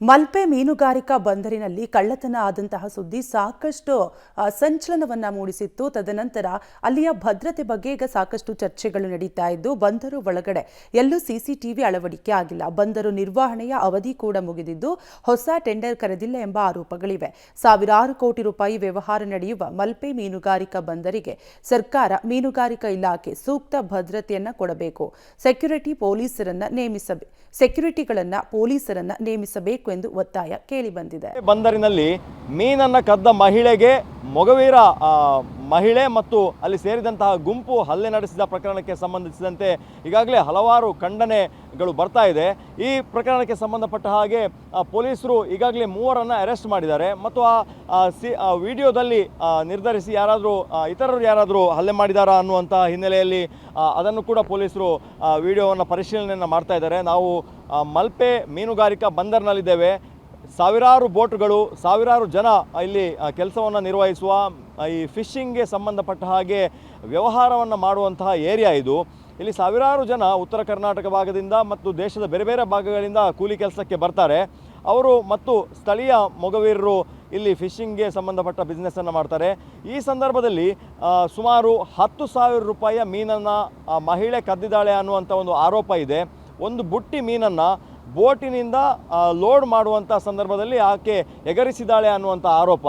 ಮಲ್ಪೆ ಮೀನುಗಾರಿಕಾ ಬಂದರಿನಲ್ಲಿ ಕಳ್ಳತನ ಆದಂತಹ ಸುದ್ದಿ ಸಾಕಷ್ಟು ಸಂಚಲನವನ್ನ ಮೂಡಿಸಿತ್ತು. ತದನಂತರ ಅಲ್ಲಿಯ ಭದ್ರತೆ ಬಗ್ಗೆ ಈಗ ಸಾಕಷ್ಟು ಚರ್ಚೆಗಳು ನಡೀತಾ ಇದ್ದು, ಬಂದರು ಒಳಗಡೆ ಎಲ್ಲೂ ಸಿಸಿಟಿವಿ ಅಳವಡಿಕೆ ಆಗಿಲ್ಲ. ಬಂದರು ನಿರ್ವಹಣೆಯ ಅವಧಿ ಕೂಡ ಮುಗಿದಿದ್ದು, ಹೊಸ ಟೆಂಡರ್ ಕರೆದಿಲ್ಲ ಎಂಬ ಆರೋಪಗಳಿವೆ. ಸಾವಿರಾರು ಕೋಟಿ ರೂಪಾಯಿ ವ್ಯವಹಾರ ನಡೆಯುವ ಮಲ್ಪೆ ಮೀನುಗಾರಿಕಾ ಬಂದರಿಗೆ ಸರ್ಕಾರ ಮೀನುಗಾರಿಕಾ ಇಲಾಖೆ ಸೂಕ್ತ ಭದ್ರತೆಯನ್ನ ಕೊಡಬೇಕು. ಸೆಕ್ಯೂರಿಟಿಗಳನ್ನ ಪೊಲೀಸರನ್ನ ನೇಮಿಸಬೇಕು ಎಂದು ಒತ್ತಾಯ ಕೇಳಿ ಬಂದಿದೆ. ಬಂದರಿನಲ್ಲಿ ಮೀನನ್ನ ಕದ್ದ ಮಹಿಳೆಗೆ ಮೊಗವೀರ ಮಹಿಳೆ ಮತ್ತು ಅಲ್ಲಿ ಸೇರಿದಂತಹ ಗುಂಪು ಹಲ್ಲೆ ನಡೆಸಿದ ಪ್ರಕರಣಕ್ಕೆ ಸಂಬಂಧಿಸಿದಂತೆ ಈಗಾಗಲೇ ಹಲವಾರು ಖಂಡನೆಗಳು ಬರ್ತಾ ಇದೆ. ಈ ಪ್ರಕರಣಕ್ಕೆ ಸಂಬಂಧಪಟ್ಟ ಹಾಗೆ ಪೊಲೀಸರು ಈಗಾಗಲೇ 3 ಅರೆಸ್ಟ್ ಮಾಡಿದ್ದಾರೆ ಮತ್ತು ಆ ವಿಡಿಯೋದಲ್ಲಿ ನಿರ್ಧರಿಸಿ ಇತರರು ಯಾರಾದರೂ ಹಲ್ಲೆ ಮಾಡಿದಾರಾ ಅನ್ನುವಂತಹ ಹಿನ್ನೆಲೆಯಲ್ಲಿ ಅದನ್ನು ಕೂಡ ಪೊಲೀಸರು ವಿಡಿಯೋವನ್ನು ಪರಿಶೀಲನೆಯನ್ನು ಮಾಡ್ತಾ ಇದ್ದಾರೆ. ನಾವು ಮಲ್ಪೆ ಮೀನುಗಾರಿಕಾ ಬಂದರಿನಲ್ಲಿದ್ದೇವೆ. ಸಾವಿರಾರು ಬೋಟುಗಳು, ಸಾವಿರಾರು ಜನ ಇಲ್ಲಿ ಕೆಲಸವನ್ನು ನಿರ್ವಹಿಸುವ ಈ ಫಿಶಿಂಗ್ಗೆ ಸಂಬಂಧಪಟ್ಟ ಹಾಗೆ ವ್ಯವಹಾರವನ್ನು ಮಾಡುವಂತಹ ಏರಿಯಾ ಇದು. ಇಲ್ಲಿ ಸಾವಿರಾರು ಜನ ಉತ್ತರ ಕರ್ನಾಟಕ ಭಾಗದಿಂದ ಮತ್ತು ದೇಶದ ಬೇರೆ ಬೇರೆ ಭಾಗಗಳಿಂದ ಕೂಲಿ ಕೆಲಸಕ್ಕೆ ಬರ್ತಾರೆ. ಅವರು ಮತ್ತು ಸ್ಥಳೀಯ ಮೊಗವೀರರು ಇಲ್ಲಿ ಫಿಶಿಂಗ್ಗೆ ಸಂಬಂಧಪಟ್ಟ ಬಿಸ್ನೆಸ್ಸನ್ನು ಮಾಡ್ತಾರೆ. ಈ ಸಂದರ್ಭದಲ್ಲಿ ಸುಮಾರು 10,000 ರೂಪಾಯಿಯ ಮೀನನ್ನು ಮಹಿಳೆ ಕದ್ದಿದ್ದಾಳೆ ಅನ್ನುವಂಥ ಒಂದು ಆರೋಪ ಇದೆ. ಒಂದು ಬುಟ್ಟಿ ಮೀನನ್ನು ಬೋಟಿನಿಂದ ಲೋಡ್ ಮಾಡುವಂಥ ಸಂದರ್ಭದಲ್ಲಿ ಆಕೆ ಎಗರಿಸಿದ್ದಾಳೆ ಅನ್ನುವಂಥ ಆರೋಪ.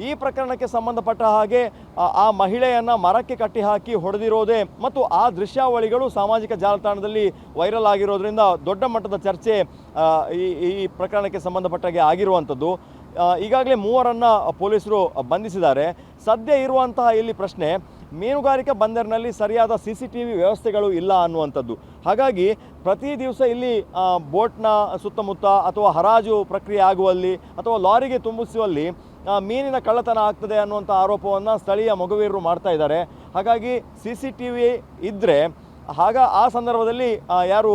ಈ ಪ್ರಕರಣಕ್ಕೆ ಸಂಬಂಧಪಟ್ಟ ಹಾಗೆ ಆ ಮಹಿಳೆಯನ್ನು ಮರಕ್ಕೆ ಕಟ್ಟಿ ಹಾಕಿ ಹೊಡೆದಿರೋದೇ ಮತ್ತು ಆ ದೃಶ್ಯಾವಳಿಗಳು ಸಾಮಾಜಿಕ ಜಾಲತಾಣದಲ್ಲಿ ವೈರಲ್ ಆಗಿರೋದ್ರಿಂದ ದೊಡ್ಡ ಮಟ್ಟದ ಚರ್ಚೆ ಈ ಪ್ರಕರಣಕ್ಕೆ ಸಂಬಂಧಪಟ್ಟಾಗೆ ಆಗಿರುವಂಥದ್ದು. ಈಗಾಗಲೇ 3 ಪೊಲೀಸರು ಬಂಧಿಸಿದ್ದಾರೆ. ಸದ್ಯ ಇರುವಂತಹ ಇಲ್ಲಿ ಪ್ರಶ್ನೆ, ಮೀನುಗಾರಿಕಾ ಬಂದರಿನಲ್ಲಿ ಸರಿಯಾದ CCTV ವ್ಯವಸ್ಥೆಗಳು ಇಲ್ಲ ಅನ್ನುವಂಥದ್ದು. ಹಾಗಾಗಿ ಪ್ರತಿ ದಿವಸ ಇಲ್ಲಿ ಬೋಟ್ನ ಸುತ್ತಮುತ್ತ ಅಥವಾ ಹರಾಜು ಪ್ರಕ್ರಿಯೆ ಆಗುವಲ್ಲಿ ಅಥವಾ ಲಾರಿಗೆ ತುಂಬಿಸುವಲ್ಲಿ ಮೀನಿನ ಕಳ್ಳತನ ಆಗ್ತದೆ ಅನ್ನುವಂಥ ಆರೋಪವನ್ನು ಸ್ಥಳೀಯ ಮೊಗವೀರರು ಮಾಡ್ತಾ ಇದ್ದಾರೆ. ಹಾಗಾಗಿ CCTV ಇದ್ದರೆ ಆ ಸಂದರ್ಭದಲ್ಲಿ ಯಾರು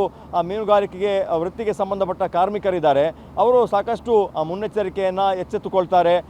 ಮೀನುಗಾರಿಕೆಗೆ ವೃತ್ತಿಗೆ ಸಂಬಂಧಪಟ್ಟ ಕಾರ್ಮಿಕರಿದ್ದಾರೆ ಅವರು ಸಾಕಷ್ಟು ಮುನ್ನೆಚ್ಚರಿಕೆಯನ್ನು ಎಚ್ಚೆತ್ತುಕೊಳ್ತಾರೆ.